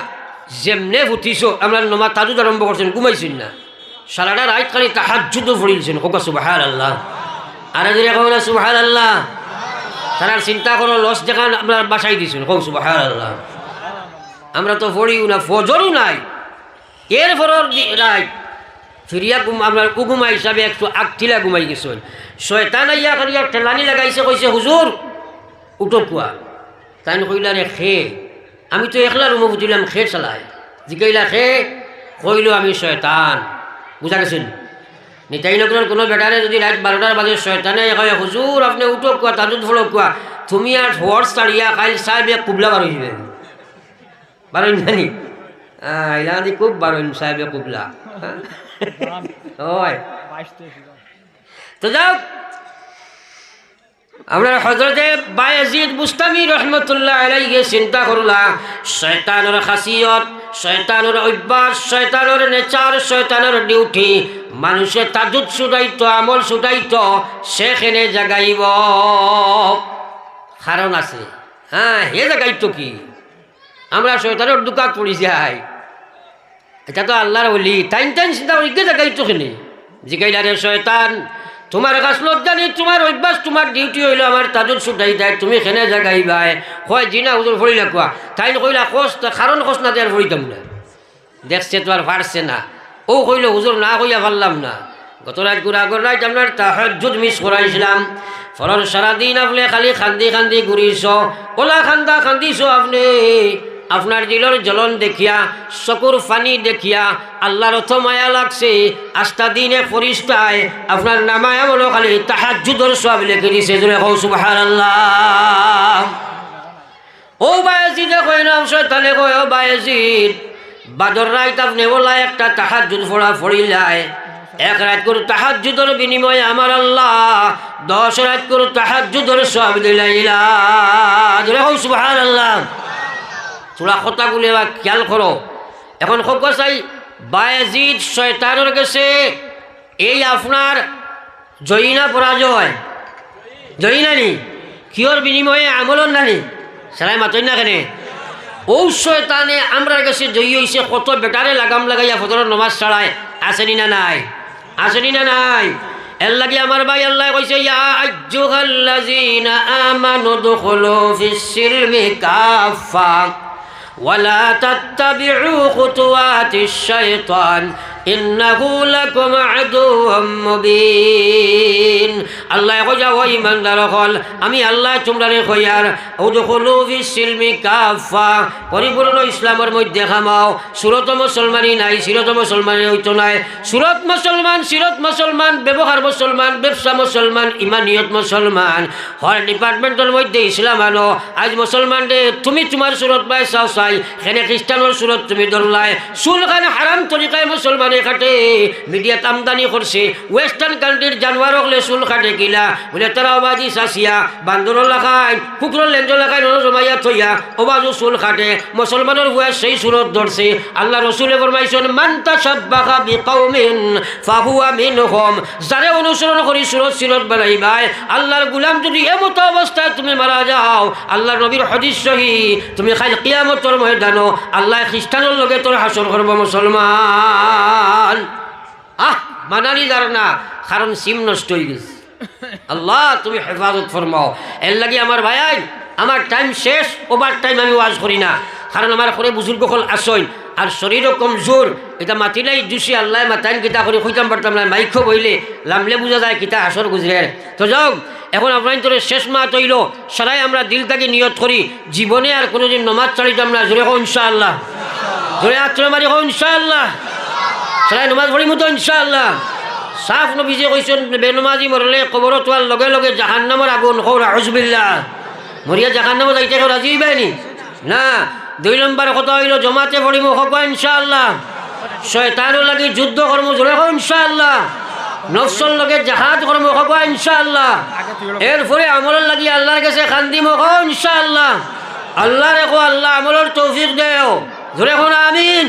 যেমনে ফুটিছো, আমরা নমাজ তাজুদ আরম্ভ করছেন, ঘুমাইছেন না, সারাটা রাত খালি তাহাজ্জুদও পড়িলছেন। কোকা সুবহানাল্লাহ, আর যদি কও না সুবহানাল্লাহ, তার চিন্তা করো লস দেখান আপনার বাসায় দিয়েছেন, কোক সুবহানাল্লাহ। আমরা তো পড়িও না, ফজরও নাই, এর ফরর রাত ফিরিয়া আপনার কুগুমা হিসাবে একটু আগঠিলা ঘুমাই গেছেন। শয়তান আইয়া করিয়া ঠেলানি লাগাইছে, কইছে হুজুর উঠো কুয়া। তাই কইলা রে খে, আমি তো একলা রুমো বুঝিলাম খে চালাই, জিকাইলা খে, কইল আমি শয়তান, বুঝা গেছেন? নিতাই নগরের কোনো বেটারে যদি রাত 12টার বাজে শয়তানে কয় হুজুর আপনি উঠো কুয়া, তাজুদ ফলো কুয়া, তুমি আর হর চাড়িয়া খাইল সাহেব কুবলা বার হইবে, বারইন জানি ইলাদি খুব বারইন সাহেবে কুবলা। তো যাও, আমরা হযরতে বায়াজিদ বুস্তামি রহমতুল্লাহ আলাইহি চিন্তা করলা, শয়তানের খাসিয়ত, শয়তানের অভ্যাস, শয়তানের নেচার, শয়তানের ডিউটি, মানুষের তাজুদ ছুটাইতো, আমল ছুটাইতো, সেখানে জাগাইব কারণ আছে। হে জাগাইতো কি? আমরা শয়তানের দোকান পড়ি যাই, এটা তো আল্লাহর বলি, টাইম চিন্তা করি কে জাগাইতো খেলে জিগাইলা রে শয়তান, তোমার কাছ লজ্জা নেই, তোমার অভ্যাস, তোমার ডিউটি হইল আমার তাজুদ ছুটাই দেয়, তুমি খেনে জাগাইবাই হয় জিনা হুজুর ফড়ি লাগুয়া, তাই কইলা কষ্ট কারণ কষ্ট না দেওয়ার ফড়িতাম না, দেখছে তো আর পারছে না, ও কইল হুজুর না কইয়া পারলাম না। গত রাত ঘুরা আগর রাত আপনার তাহাজ্জুদ মিস করাইছিলাম, ফলন সারাদিন আপনি খালি খান্দি খান্দি ঘুরিছ, ওলা খান্দা খান্দিছ আপনি, আপনার দিলর জ্বলন দেখিয়া, চকুর পানি দেখিয়া আল্লাহর অত মায়া লাগছে, আস্তা দিনে ফরিস্তায় আপনার নামায়া বলো খালি তাহাজ্জুদের সওয়াব লিখে দিছে, জোরে কও সুবহানাল্লাহ। ও বায়াজিদে কই নাম শয়তানে কয়, ও বায়াজিদ বাদর রাত আপনি ওলা একটা তাহাজ্জুদ পড়া পড়িলাই, এক রাত করে তাহাজ্জুদের বিনিময়ে আমার আল্লাহ 10 রাত করে তাহাজ্জুদের সওয়াব দিলাইলা, জোরে কও সুবহানাল্লাহ। তোরা কথাগুলি এবার খেয়াল করো। এখন খোকা চাই বায়াজিদ শয়তানের কাছে এই আপনার জয়ী না পরাজয়? জয়ী নানি, কিয়র বিনিময়ে আমলন নানি, সারাই মাতই না কেনে? ও শয়তানে আমরা কাছে জয়ী হয়েছে, কত বেটারে লাগাম লাগাইয়া ফজরের নামাজ ছাড়ায়, আসেনি না নাই? আসেনি না নাই? এর লাগি আমার ভাই আল্লাহ কইছে, ইয়া আইয়ুহাল্লাযীনা আমানু দুখুলু ফিস-সিলমি কাফা ولا تتبعوا خطوات الشيطان إنه لكم عدو مبين। আল্লাহ কইয়া ও ইমানদার হল, আমি আল্লাহ তোমরারে কইয়ার উদখুলু ফিস-সিলমি কাফা, পরিপূর্ণ ইসলামের মধ্যে খামাও। সুরত মুসলমানি নাই, সিরত মুসলমানি হইতো নাই, সুরত মুসলমান, সিরত মুসলমান, ব্যবহার মুসলমান, ব্যবসা মুসলমান, ইমানিয়ত মুসলমান, হর ডিপার্টমেন্টের মধ্যে ইসলাম আনো। আজ মুসলমান রে তুমি তোমার সুরত পাই চাও চাই, খেনে খ্রিস্টানের সুরত তুমি ধরলাই, চুল খানে হারাম তরিকায় মুসলমান বর্তমানে কাটে মিডিয়াত আমদানি করছে ওয়েস্টার্ন কান্ট্রির জানোয়ার হলে চুল কাটে কিলা বলে তারা অবাজি চাচিয়া বান্দর লাখায় কুকুরের লেঞ্জ লাখায় জমাইয়া থইয়া অবাজু চুল কাটে মুসলমানের বয়স সেই সুরত ধরছে আল্লাহ রসুলে ফরমাইছেন মান তাশাব্বাহা বিকাউমিন ফাহুয়া মিনহুম যারে অনুসরণ করি সুরত সিরত বানাইবাই আল্লাহর গোলাম যদি এমত অবস্থায় তুমি মারা যাও আল্লাহর নবীর হাদিস সহি তুমি খাই কিয়ামতের ময়দানো আল্লাহ খ্রিস্টানের লগে তোর হাসর করব মুসলমান মানানি যার না কারণ সিম নষ্ট হয়ে গেছে আল্লাহ তুমি হেফাজত ফরমাও এর লাগি আমার ভাই আমার টাইম শেষ ওভার টাইম আমি ওয়াজ করি না কারণ আমার ঘরে বুজুর্গ হল আসইন আর শরীরও কমজোর এটা মাতিলাই জুসি আল্লাহ মাতাইন কিতা করে খুঁজতাম পারতাম না মাইক্য বইলে লামলে বোঝা যায় কিতা আসর গুজরে তো যাও এখন আপনার তোর শেষ মাহ তৈল সারাই আমরা দিল থেকে নিয়ত করি জীবনে আর কোনোদিন নমাজ চালিতাম না জোরে হোক ইনশাআল্লাহ জোরে আত্মা মারি হোক ইনশাআল্লাহ সারাই নমাজ পড়িম তো ইনশাআল্লাহ সাফ নবীজে কইছেন বেনমাজি মরলে কবর তোয়ার লগে লগে জাহান্নামের আগুন হৌ আউযুবিল্লাহ মরিয়া জাহান্নামে যাইতে কেউ রাজি হইবানি না 2 নম্বর কথা হইল জমাতে পড়িম হক ইনশাআল্লাহ শয়তানের লাগি যুদ্ধ কর্ম জোরে হোক ইনশাআল্লাহ নফসর লগে জাহাজ কর্ম হক ইনশাআল্লাহ এরপরে আমলের লাগি আল্লাহর কাছে খান্দিম হক ইনশাআল্লাহ আল্লাহ রেখো আল্লাহ আমলের তৌফিক দেও জোরে হোক আমিন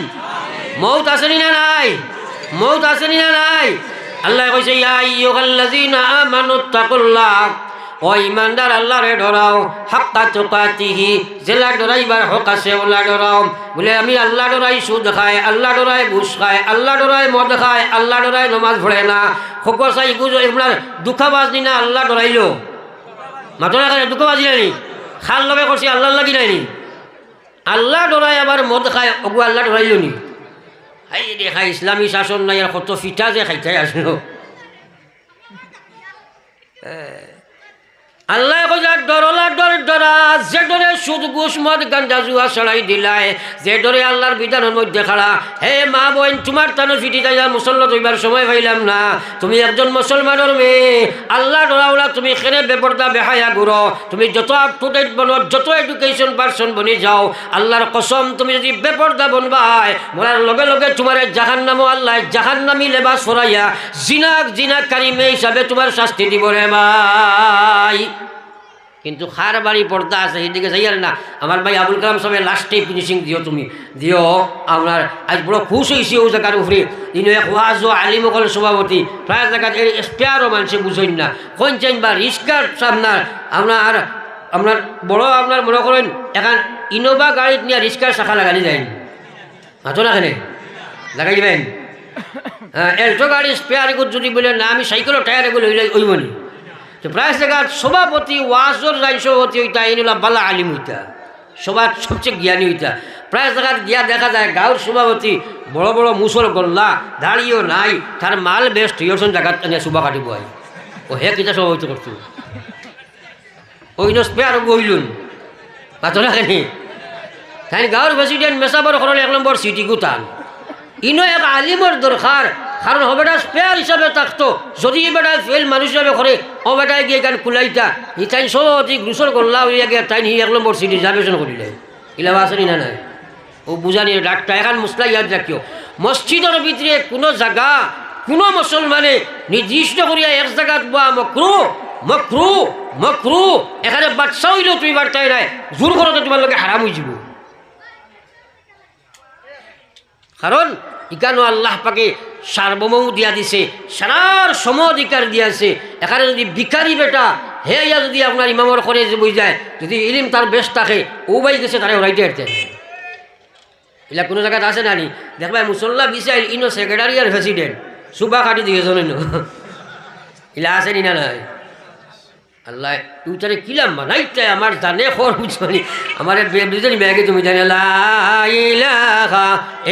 মৌত আসেনি না নাই মৌত আসেনি না নাই আল্লাহ কইছে ইয়া আইয়ুহাল্লাযীনা আমানুত্তাকুল্লাহ ও ইমানদার আল্লাহরে ডরাও হাক্কা তুকাতিহি জেলা ডরাইবার হক আছে ওলা ডরাও বলে আমি আল্লাহ ডরাই সুদ খায় আল্লাহ ডরাই ঘুষ খায় আল্লাহ ডরাই মদ খায় আল্লাহ ডরাই নমাজ পড়ে না হকর চাই গুজ আপনার দুঃখাবাজ নি না আল্লাহ ডরাইলো মাথা না দুঃখাবাজি নাইনি খাল লগে করছি আল্লাহ লাগি নাইনি আল্লাহ ডরাই আবার মদ খায় ওগু আল্লাহ ডরাইলো নি হাই দেখা ইসলামী শাসন নাই আর কত ফিটা যে খাইতে আসলো আল্লাহ কইলা ডরলা ডর ডরা যে ডরে সুদ ঘুষ মদ গাঞ্জা জুয়া ছড়াই দিলাই যে ডরে আল্লাহর বিধানের মধ্যে খাড়া হে মা বোন তোমার তানো ফিটি যাইয়া মুসল্লা দইবার সময় পাইলাম না তুমি একজন মুসলমানের মেয়ে আল্লাহ ডরাওলা তুমি খেনে বেপরদা বেহায়া ঘুরো তুমি যত আপ টু ডেট বনো যত এডুকেশন পার্সন বনি যাও আল্লাহর কসম তুমি যদি বেপরদা বনবাই মরার লগে লগে তোমার জাহান্নামও আল্লাহ জাহান্নামী লেবাস ফরাইয়া জিনাকারী মেয়ে হিসাবে তোমার শাস্তি দিব রে ভাই কিন্তু খার বাড়ি পর্দা আছে সেদিকে যাই আর না আমার ভাই আবুল কালাম সাহেব লাস্টে ফিনিশিং দিও তুমি দিও আপনার আজ বড় খুশ হয়েছে ও জায়গার উপরে ইনো এক ওয়াজ ও আলিমকল সভাপতি প্রায় জায়গায় স্পেয়ারও মানুষে বুঝেন না কোন চাইন বা রিস্কার সামনার আপনার আপনার বড় আপনার মনে করেন এখন ইনোভা গাড়িত নিয়ে রিস্কার শাখা লাগানি যায় হাতো না এখানে লাগাই দিবেন হ্যাঁ এলটো গাড়ি স্পেয়ার যদি বলে না আমি সাইকেলও টায়ার এগুলো ওইবনি প্রায় জায়গার সভাপতি ওয়াজর রাই সভাপতি হইতা এইগুলা বালা আলিম হইতা সবার সবচেয়ে জ্ঞানী হইতা প্রায় জায়গার গিয়া দেখা যায় গাঁর সভাপতি বড় বড় মুসল গল্লা দাঁড়িয়েও নাই তার মাল বেস্ট ইয়সন জায়গাত সুবা কাটিব আই ও হে কিতা সভাপতি করতো ওই স্পেয়ার গইলুন পাতো না কেন তাই গাঁর প্রেসিডেন্ট মেসাবর করলে 1 নম্বর সিটি গুতান ইনো এক আলিমর দরকার কারণ ও বেটা স্পেয়ার হিসাবে থাকতো যদি এই বেটায় ফেল মানুষ হিসাবে করে ও বেটায় গিয়ে গান কুলাইতা ই তাই সভাপতি গ্রুসর করলা হইয়া গিয়ে তাই হি 1 নম্বর সিটি রিজার্ভেশন করিলে ইলাবা আসেনি না নাই ও বুঝানি ডাক্তার এখন মুসলা ইয়াদ রাখিও মসজিদের ভিতরে কোনো জায়গা কোনো মুসলমানে নির্দিষ্ট করিয়া এক জায়গাত বা মকরু মকরু মকরু এখানে বাচ্চা হইলেও তুমি বার্তায় নাই জোর করতে তোমার লোকে হারাম হয়ে যাব কারণ ইকানো আল্লাহ পাকে সার্বভৌম দিয়া দিছে সারার সম অধিকার দিয়াছে এখানে যদি ভিখারি বেটা হে ইয়া যদি আপনার ইমামর করে যে বই যায় যদি ইলিম তার বেশ থাকে ও বাই গেছে তারা ওরাইতে আরতেন এলা কোনো জায়গায় আছে নানি দেখবা মুসল্লা বিচাইল ইনো সেক্রেটারি আর প্রেসিডেন্ট সুবা কাটি দিয়েছেন এলা আছে নি না নাই আল্লাহ তুই তারে কিলাম বানাইতে আমার জানে খর বুঝনি আমার বেজনি ব্যাগে তুমি জানে লা ইলাহা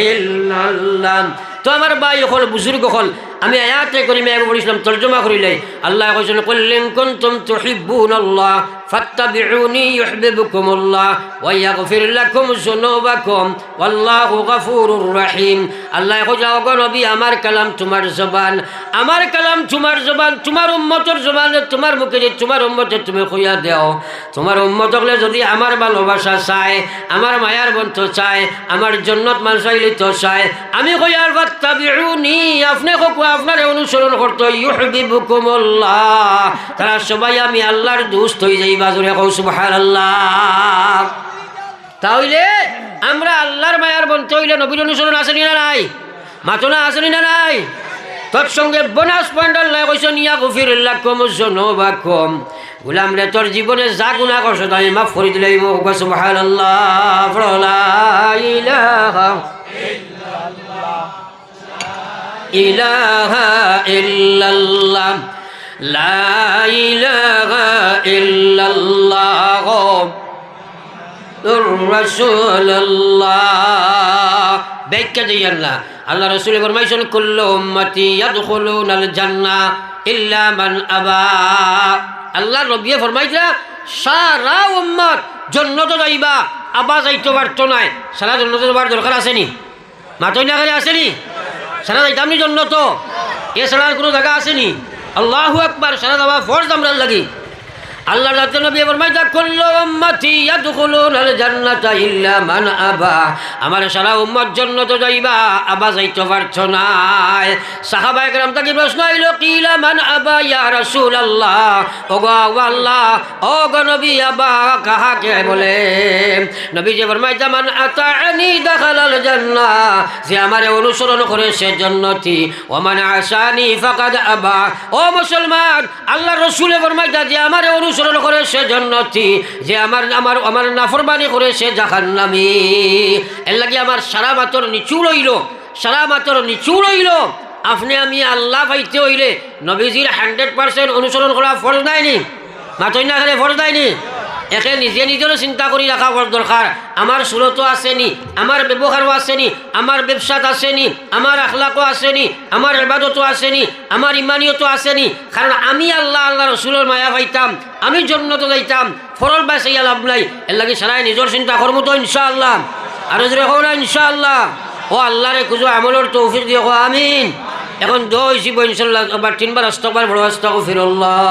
ইল্লাল্লাহ তো আমার ভাই হল বুজুর্গ হল আমি আয়াতে করি মেয়ে বলিছিলাম তর্জমা করিলে আল্লাহ কইছেন কুল্লিন কুনতুম তুহিব্বুনাল্লাহ ফাত্তাবিউনি ইউহিব্বুকুমুল্লাহ ওয়া ইয়াগফির লাকুম যুনুবাকুম ওয়াল্লাহু গফুরুর রহিম। আল্লাহ কইলা ওগো নবী আমার কালাম তোমার জবান, আমার কালাম তোমার জবান, তোমার উম্মতের জবানে তোমার মুখে তোমার উম্মতে তুমি কইয়া দাও তোমার উম্মত হলে যদি আমার ভালোবাসা চায়, আমার মায়ার বন্ধ চায়, আমার জন্নত মান চাইলে তো চায়, আমি কইয়ার ফাত্তাবিউনি আপনি কো আপনার অনুসরণ করতে ইউহিব্বুকুমুল্লাহ তারা সবাই আমি আল্লাহর দোস্ত হয়ে যাইবা। জোরে কও সুবহানাল্লাহ। তাহলে আমরা আল্লাহর মায়ার বন্ধু হইলে নবীর অনুসরণ আসেনি না নাই? মাতনা আসেনি না নাই? তৎসঙ্গে বোনাস পয়েন্ট আল্লাহ কইছেন ইয়াগফির লাকুম যুনুবাকুম, গোলাম রে তোর জীবনে যা গুনাহ করছ তাই মাফ করে দিলাই। সুবহানাল্লাহ। লা ইলাহা ইলাহা ইল্লাল্লাহ লা ইলাহা ইল্লাল্লাহ রাসূলুল্লাহ। ব্যাখ্যা দিই আল্লাহ আল্লাহ রাসূল ফরমাইছেন কুল্লু উম্মতি ইয়াদখুলুনাল জান্নাহ ইল্লা মান আবা। আল্লাহ নবী ফরমাইছে সারা উম্মত জান্নাতে যাইবা, আবা যাইতে পারতো না। সারা জান্নাতে যাবার দরকার আসেনি? মাতই না করে আসেনি? সারা যাইতাম নি জান্নাত? এ সারার কোনো জায়গা আসেনি? আল্লাহু আকবার। সারা যাওয়া ফরজ আমরা লাগি। আল্লাহ রাতে নবী ফরমাইতা কুল্লু উম্মতি ইয়াদখুলুনাল জান্নাতা ইল্লা মান আবা। আমার সারা উম্মত জান্নাতে যাইবা, আবা যাইতে পারছো না। সাহাবায়ে কেরাম তাকে প্রশ্ন হইল কিলা মান আবা ইয়া রাসূলুল্লাহ, ওগো আল্লাহ ওগো নবী আবা কাহাকে বলে? নবী যে ফরমাইতা মান আতাআনি দাখালাল জান্নাহ, যে আমারে অনুসরণ করে সে জান্নাতি, ওয়া মান আসানি ফাকাদ আবা। ও মুসলমান, আল্লাহর রাসূল ফরমাইতা যে আমারে অনুসরণ করে সে জান্নাতি, যে আমার আমার আমার নাফরমানি করে সে জাহান্নামী। এর লাগি আমার সারা মাতর নিচু রইল, সারা মাতর নিচু রইল। আপনি আমি আল্লাহ পাইতে হইলে নবীজির 100% অনুসরণ করা ফরজ নাইনি? মাতই না করে ফরজ নাইনি? একে নিজে নিজেরও চিন্তা করে রাখা দরকার। আমার সুরতও আসেনি, আমার ব্যবহারও আসেনি, আমার ব্যবসাত আসেনি, আমার আখলাকও আসেনি, আমার ইবাদতও আসেনি, আমার ইমানিয়তও আসেনি। কারণ আমি আল্লাহ আল্লাহ রসুলের মায়া পাইতাম, আমি জন্নত যাইতাম, ফরল বাঁচাইয়া লাভ নাই। এর লাগে সারাই নিজের চিন্তা করবো তো ইনশাআল্লাহ। আরো যদি হোক না ইনশাআল্লাহ। ও আল্লাহরে খুঁজো আমলের তৌফিক দিয়ে আমিন। এখন দোয়া হয়েছিব ইনশাআল্লাহ। আবার 3 বার আস্তাগফির বড় আস্তাগফিরুল্লাহ।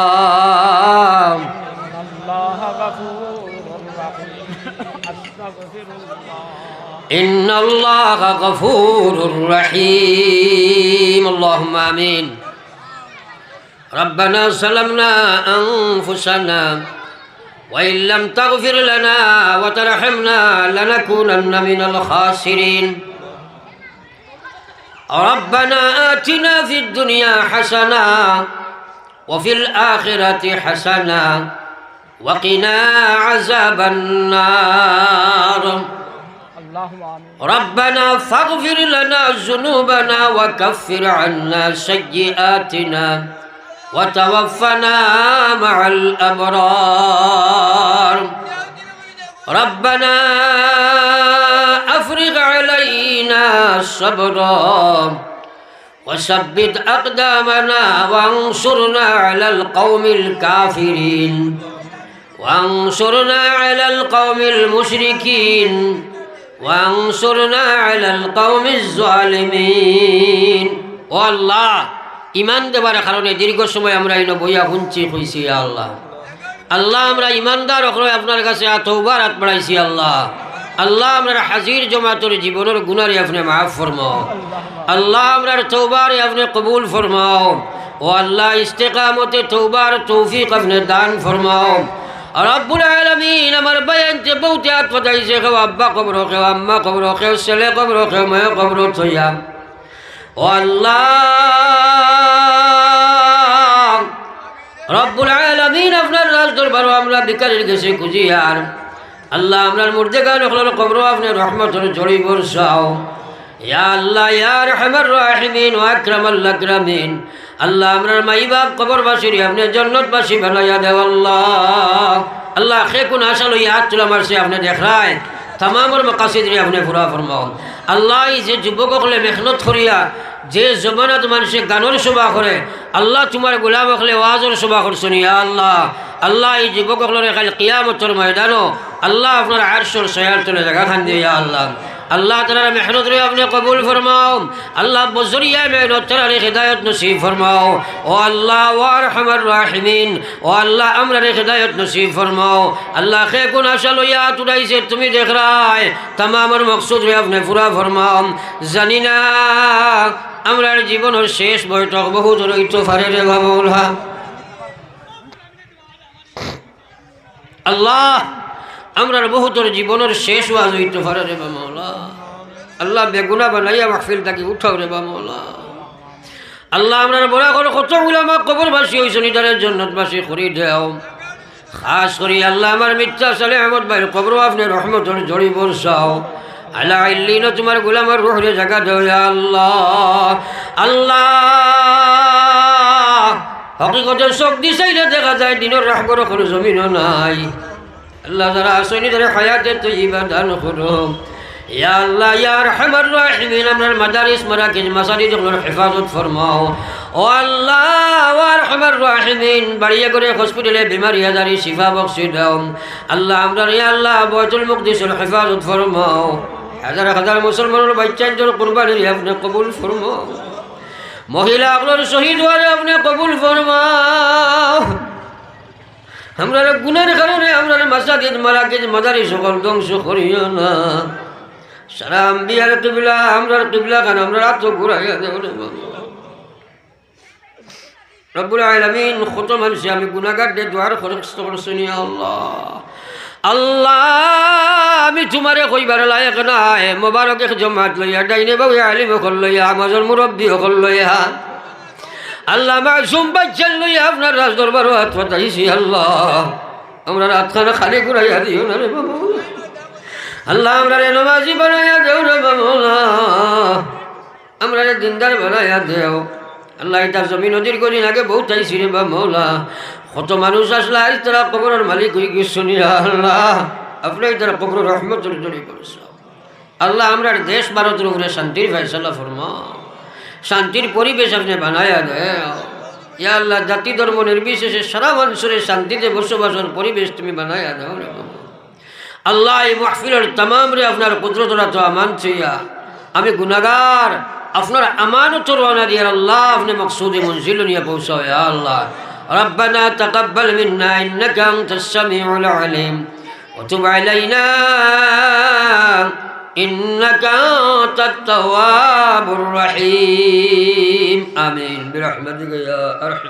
إن الله غفور رحيم. اللهم آمين. ربنا ظلمنا أنفسنا وإن لم تغفر لنا وترحمنا لنكونن من الخاسرين. ربنا آتنا في الدنيا حسنة وفي الآخرة حسنة وقنا عذاب النار. ربنا فاغفر لنا ذنوبنا وكفر عنا سيئاتنا وتوفنا مع الأبرار. ربنا أفرغ علينا صبرا وثبت أقدامنا وانصرنا على القوم الكافرين وانصرنا على القوم المشركين وانصرنا على القوم الظالمين. ও আল্লাহ, ইমান দেবার কারণে দীর্ঘ সময় আমরা এই বইয়া শুনছি কইছি আল্লাহ। আল্লাহ আমরা ইমানদার হলে আপনার কাছে তওবার হাত বাড়াইছি আল্লাহ। আল্লাহ আমরা হাজির জমাতের জীবনের গুনারে আপনি মাফ ফরমাও। আল্লাহ আমরা তওবারে আপনি কবুল ফরমাও। ও আল্লাহ ইস্তেকামতে তওবার তৌফিক আপনি দান ফরমাও। রব্বুল আলামিন আমার বয়ানতে বহুত হাত পাতাইছে, কেউ আব্বা কবর, কেউ আম্মা কবর, কেউ ছেলে কবর, কেউ মেয়ে কবর থইয়া। ও আল্লাহ রব্বুল আলামিন আপনার রাজ দরবার আমরা বিকারের গেছে খুঁজিয়ার আল্লাহ আপনার মুর্দেগান কবর আপনি রহমতের জড়ি বর্ষাও। ইয়া আল্লাহ ইয়া রহমান রাহিমিন ওয়া আকরামাল আকরামিন। আল্লাহ আপনার মাই বাপ কবরবাসীর আপনি জান্নাতবাসী বানাইয়া দেও আল্লাহ। আল্লাহ খে কোন আশা লইয়া হাত তোলা মারছে আপনি দেখায় তামামর মকাসিদ আপনি পুরা ফরমাও। আল্লাহ যে যুবক হলে মেহনত করিয়া যে জমানাত মানুষে গানের সভা করে, আল্লাহ তোমার গোলাম হলে ওয়াজের সভা করছেন। ইয়া আল্লাহ আল্লাহ এই যুবকগুলোর কাল কিয়ামতের ময়দানও আল্লাহ আপনার আরশের ছায়ার তলে জায়গা খান দিয়ে আল্লাহ আল্লাহ তাআলার মেহনত রে আপনি কবুল ফরমাও আল্লাহ বজরিয়া মেহনত তাআলার হিদায়াত নসিব ফরমাও ও আল্লাহ ওয়া আরহামার রাহিমিন ও আল্লাহ আমরা হিদায়াত নসিব ফরমাও আল্লাহ খে কোন আশা লইয়া তুড়াইছে তুমি দেখ রায় তামামের মকসুদ রে আপনি পুরা ফরমাও জানি না আমরার জীবনের শেষ বৈঠক বহু দূরইতো ফারে রে বাবা আল্লাহ আমরার বহুতর জীবনের শেষ ওয়াজ হইতে পারে রে বাবা আল্লাহ বেগুনা বানাইয়া মাহফিল তাকে উঠাও রে বাবা আল্লাহ আমরার বড় করে কত উলামা কবরবাসী হইছেন ইদারের জান্নাতবাসী করে দাও খাস করে আল্লাহ আমার মিথ্যা সালে আহমদ ভাইয়ের কবর আপনি রহমতের জড়ি বর্ষাও আলা ইল্লিনা তোমার গোলামের রুহরে জায়গা দাও ইয়া আল্লাহ আল্লাহ হকিকতের চোখ দিছাইলে দেখা যায় দিনের রাহবর কোনো জমিনও নাই আল্লাহ যারা আসনি তারা হায়াতে তৈবা দান করো ইয়া আল্লাহ ইয়া আরহামার রাহিমিন আমরার মাদারিস মারাকিজ মাসাজিদগুলোর হেফাজত ফরমাও ও আল্লাহ ওয়া আরহামার রাহিমিন বাড়িয়া করে হসপিটালে বিমারি আজারি শিফা বখশি দাও আল্লাহ আমরার ইয়া আল্লাহ বাইতুল মুকদ্দিসের হেফাজত ফরমাও হাজার হাজার মুসলমানের বাচ্চাদের কুরবানি আপনি কবুল ফরমাও মহিলা আপনার শহীদ হওয়ারে আপনি কবুল ফরমাও আমরা গুনার কারণে আমরা মাসাজিদ মারাকিজ মাদারিস সকল ধ্বংস করিও না সারা আম্বিয়ার কিবলা আমরার কিবলা খান আমরা রাত ঘুরাইয়া দেব রব্বুল আলামিন কত মানুষ আমি গুনাহগার দে দুয়ার খরচ করছনি আল্লাহ আল্লাহ আমি তোমারে কইবার লায়ক নাই মোবারক এক জমাত লইয়া ডাইনে বাবু আলিম হল লইয়া আমাদের মুরব্বী হল লইয়া আল্লাহ মাসুম বাচ্চান লইয়া আপনার রাজ দরবার হাত পাতাইছি আল্লাহ আমরা রাতখানা খালি ঘুরাইয়া দিও না রে বাবা আল্লাহ আমরা রে নমাজি বানাইয়া দেও রে বাবা আমরা রে দিনদার বানাইয়া দেও আল্লাহ এটা জমিন নদীর কদিন আগে বহুত আইছি রে বা মৌলা কত মানুষ আসলে আজ তারা কবরের মালিক হয়ে গেছনি আল্লাহ আপনি তারা কবরের রহমতের জড়িয়ে পড়েছ আল্লাহ আমরা দেশ ভারতের উপরে শান্তির ফয়সালা ফরমাও শান্তির পরিবেশ আপনি বানায়া দেও ইয়া আল্লাহ জাতি ধর্ম নির্বিশেষে সারা মানুষের শান্তিতে বসবাসের পরিবেশ তুমি বানায়া দাও রে আল্লাহ এই মাহফিলের তামাম রে আপনার কুদরতরা তো আমান ছিয়া আমি গুনাহগার আপনার আমানত রওনা দিয়ে আল্লাহ আপনি মকসুদে মঞ্জিল নিয়ে পৌঁছাও ইয়া আল্লাহ ربنا تقبل منا إنك أنت السميع العليم وتب علينا إنك أنت التواب الرحيم آمين برحمتك يا أرحم